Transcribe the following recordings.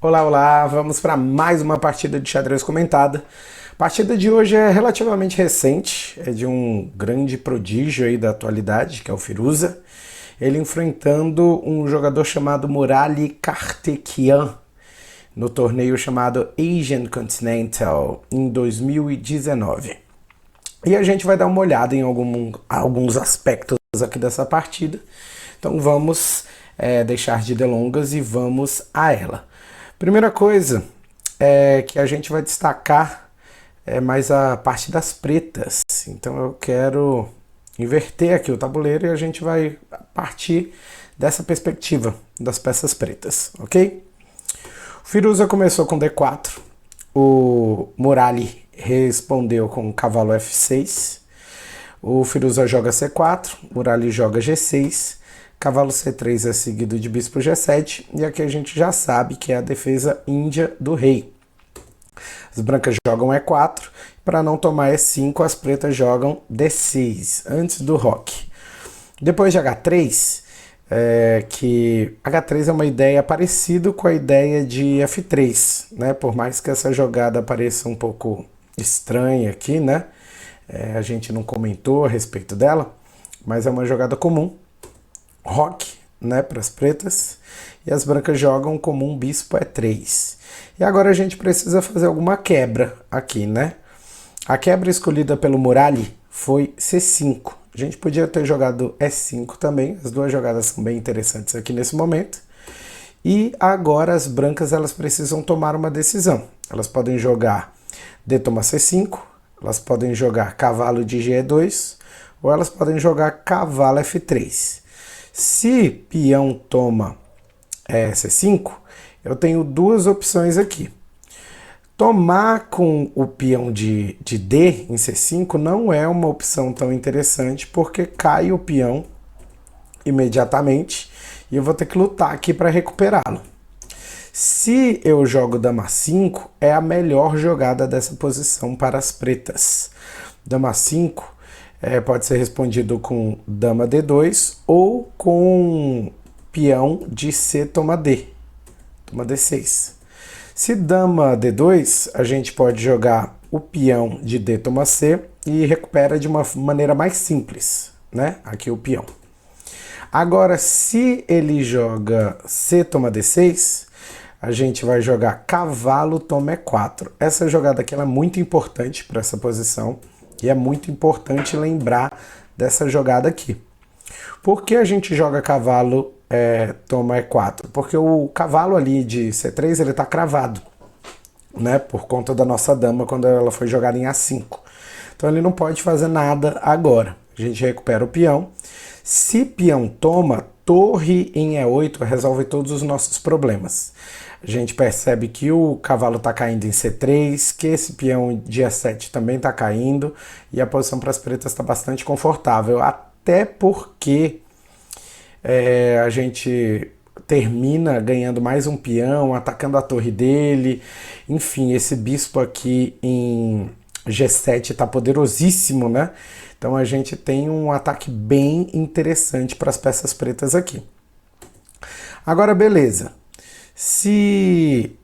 Olá, olá! Vamos para mais uma partida de xadrez comentada. A partida de hoje é relativamente recente, é de um grande prodígio aí da atualidade, que é o Firuza. Ele enfrentando um jogador chamado Murali Karthikeyan no torneio chamado Asian Continental em 2019. E a gente vai dar uma olhada em alguns aspectos aqui dessa partida. Então vamos deixar de delongas e vamos a ela. Primeira coisa que a gente vai destacar é mais a parte das pretas. Então eu quero inverter aqui o tabuleiro e a gente vai partir dessa perspectiva das peças pretas, ok? O Firuza começou com D4, o Murali respondeu com cavalo F6, o Firuza joga C4, Murali joga G6, cavalo C3 é seguido de bispo G7, e aqui a gente já sabe que é a defesa índia do rei. As brancas jogam E4, para não tomar E5, as pretas jogam D6, antes do roque. Depois de H3, que H3 é uma ideia parecida com a ideia de F3, né? Por mais que essa jogada pareça um pouco estranha aqui, né? A gente não comentou a respeito dela, mas é uma jogada comum. Roque, né, para as pretas, e as brancas jogam como um bispo E3. E agora a gente precisa fazer alguma quebra aqui, né? A quebra escolhida pelo Murali foi C5. A gente podia ter jogado E5 também, as duas jogadas são bem interessantes aqui nesse momento. E agora as brancas elas precisam tomar uma decisão. Elas podem jogar D toma C5, elas podem jogar cavalo de G2, ou elas podem jogar cavalo F3. Se peão toma C5, eu tenho duas opções aqui. Tomar com o peão de D em C5 não é uma opção tão interessante, porque cai o peão imediatamente e eu vou ter que lutar aqui para recuperá-lo. Se eu jogo dama 5, é a melhor jogada dessa posição para as pretas. Dama 5 pode ser respondido com dama D2 ou com peão de C toma D, toma D6. Se dama D2, a gente pode jogar o peão de D toma C e recupera de uma maneira mais simples, né? Aqui o peão. Agora, se ele joga C toma D6, a gente vai jogar cavalo toma E4. Essa jogada aqui ela é muito importante para essa posição e é muito importante lembrar dessa jogada aqui. Por que a gente joga cavalo toma E4? Porque o cavalo ali de C3 ele está cravado, né? Por conta da nossa dama quando ela foi jogada em A5. Então ele não pode fazer nada agora. A gente recupera o peão. Se peão toma, torre em E8 resolve todos os nossos problemas. A gente percebe que o cavalo está caindo em C3, que esse peão de E7 também está caindo, e a posição para as pretas está bastante confortável, até porque a gente termina ganhando mais um peão, atacando a torre dele. Enfim, esse bispo aqui em G7 está poderosíssimo, né? Então a gente tem um ataque bem interessante para as peças pretas aqui. Agora, beleza. Se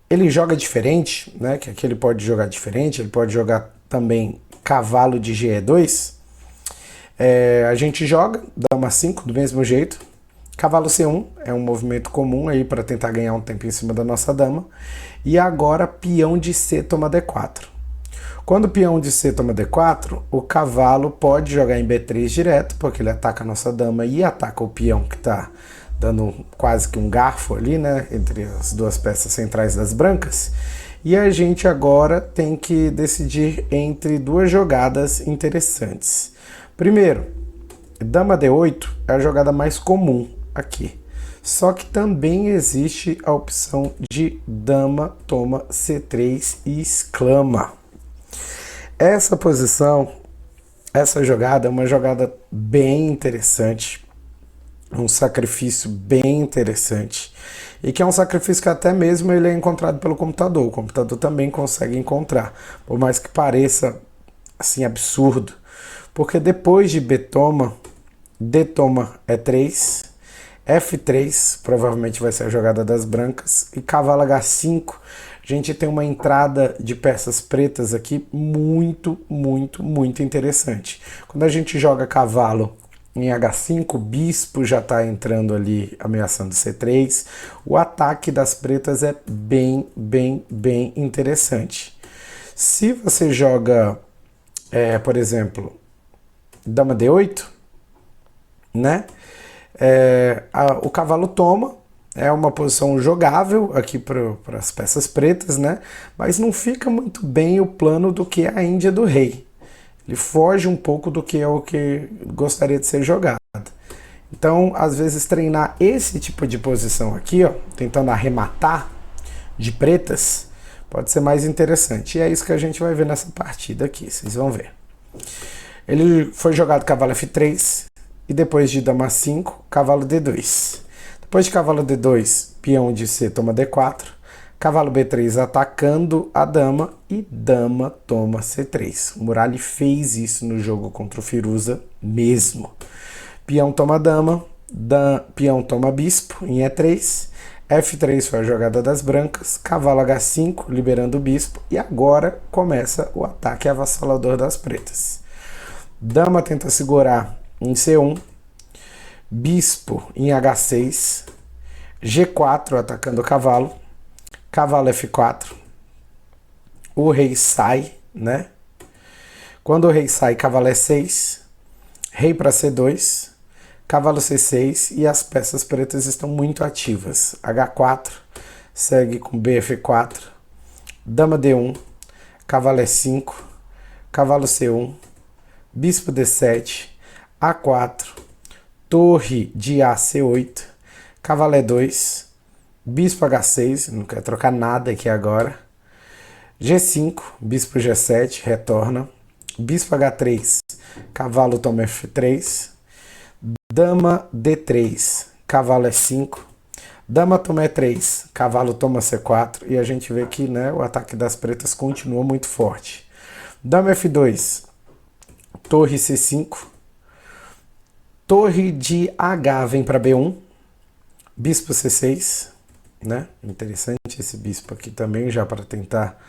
ele joga diferente, né? Que aqui ele pode jogar diferente, ele pode jogar também cavalo de G2. A gente joga dama 5 do mesmo jeito. Cavalo C1 é um movimento comum aí para tentar ganhar um tempo em cima da nossa dama. E agora peão de C toma D4. Quando o peão de C toma D4, o cavalo pode jogar em B3 direto, porque ele ataca a nossa dama e ataca o peão que está dando quase que um garfo ali, né, entre as duas peças centrais das brancas. E a gente agora tem que decidir entre duas jogadas interessantes. Primeiro, dama D8 é a jogada mais comum aqui. Só que também existe a opção de dama toma C3 e exclama. Essa posição, essa jogada é uma jogada bem interessante, um sacrifício bem interessante, e que é um sacrifício que até mesmo ele é encontrado pelo computador. O computador também consegue encontrar, por mais que pareça assim absurdo, porque depois de B toma, D toma E3, F3, provavelmente vai ser a jogada das brancas, e cavalo H5. A gente tem uma entrada de peças pretas aqui muito, muito, muito interessante. Quando a gente joga cavalo em H5, o bispo já está entrando ali ameaçando C3. O ataque das pretas é bem, bem, bem interessante. Se você joga, por exemplo, dama D8, né? O cavalo toma, é uma posição jogável aqui para as peças pretas, né? Mas não fica muito bem o plano do que é a Índia do rei. Ele foge um pouco do que é o que gostaria de ser jogado. Então, às vezes, treinar esse tipo de posição aqui, ó, tentando arrematar de pretas, pode ser mais interessante. E é isso que a gente vai ver nessa partida aqui, vocês vão ver. Ele foi jogado cavalo F3 e depois de dama 5, cavalo D2. Depois de cavalo D2, peão de C toma D4, cavalo B3 atacando a dama e dama toma C3. O Murali fez isso no jogo contra o Firuza mesmo. Peão toma dama, peão toma bispo em E3, F3 foi a jogada das brancas, cavalo H5 liberando o bispo e agora começa o ataque avassalador das pretas. Dama tenta segurar em C1, bispo em H6, G4 atacando o cavalo, cavalo F4, o rei sai, né? Quando o rei sai, cavalo E6, rei para C2, cavalo C6 e as peças pretas estão muito ativas. H4, segue com BF4, dama D1, cavalo E5, cavalo C1, bispo D7, A4, torre de AC8, cavalo E2, bispo H6, não quero trocar nada aqui agora, G5, bispo G7, retorna, bispo H3, cavalo toma F3, dama D3, cavalo E5, dama toma E3, cavalo toma C4, e a gente vê que, né, o ataque das pretas continua muito forte. Dama F2, torre C5, torre de H vem para B1, bispo C6, né? Interessante esse bispo aqui também, já para tentar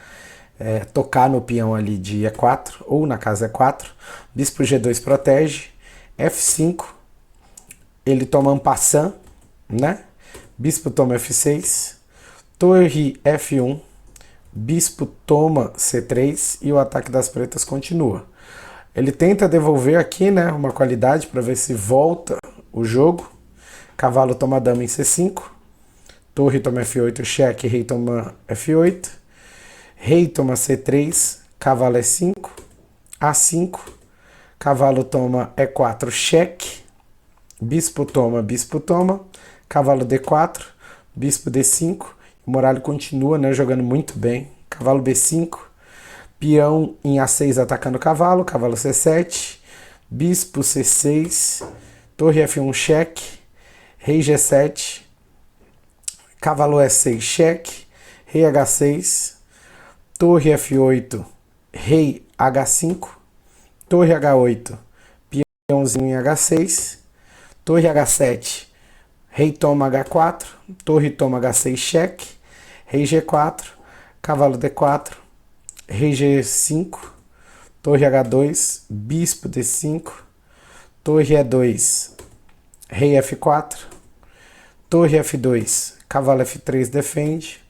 tocar no peão ali de E4, ou na casa E4. Bispo G2 protege, F5, ele toma en passant, né? Bispo toma F6, torre F1, bispo toma C3 e o ataque das pretas continua. Ele tenta devolver aqui, né, uma qualidade para ver se volta o jogo. Cavalo toma dama em C5, torre toma F8, cheque, rei toma F8, rei toma C3, cavalo E5, A5, cavalo toma E4, cheque, bispo toma, cavalo D4, bispo D5, o Murali continua, né, jogando muito bem, cavalo B5, peão em A6 atacando o cavalo, cavalo C7, bispo C6, torre F1 cheque, rei G7, cavalo E6 cheque, rei H6, torre F8, rei H5, torre H8, peãozinho em H6, torre H7, rei toma H4, torre toma H6 cheque, rei G4, cavalo D4, rei G5, torre H2, bispo D5, torre E2, rei F4, torre F2, cavalo F3 defende,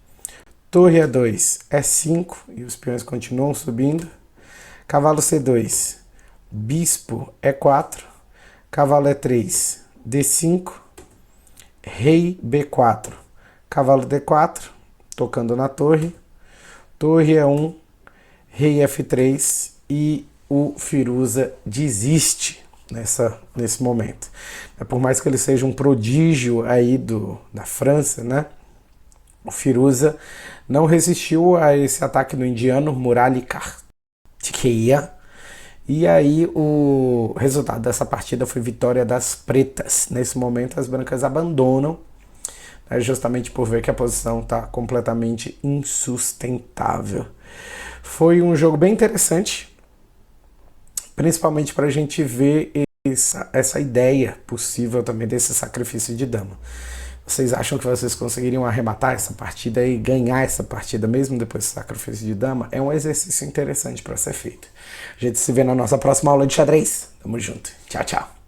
torre E2, E5, e os peões continuam subindo, cavalo C2, bispo E4, cavalo E3, D5, rei B4, cavalo D4, tocando na torre, torre E1, rei F3 e o Firuza desiste nesse momento. Por mais que ele seja um prodígio aí da França, né? O Firuza não resistiu a esse ataque do indiano Murali Kartikeya. E aí o resultado dessa partida foi vitória das pretas. Nesse momento as brancas abandonam, né, justamente por ver que a posição está completamente insustentável. Foi um jogo bem interessante, principalmente para a gente ver essa ideia possível também desse sacrifício de dama. Vocês acham que vocês conseguiriam arrematar essa partida e ganhar essa partida mesmo depois do sacrifício de dama? É um exercício interessante para ser feito. A gente se vê na nossa próxima aula de xadrez. Tamo junto. Tchau, tchau.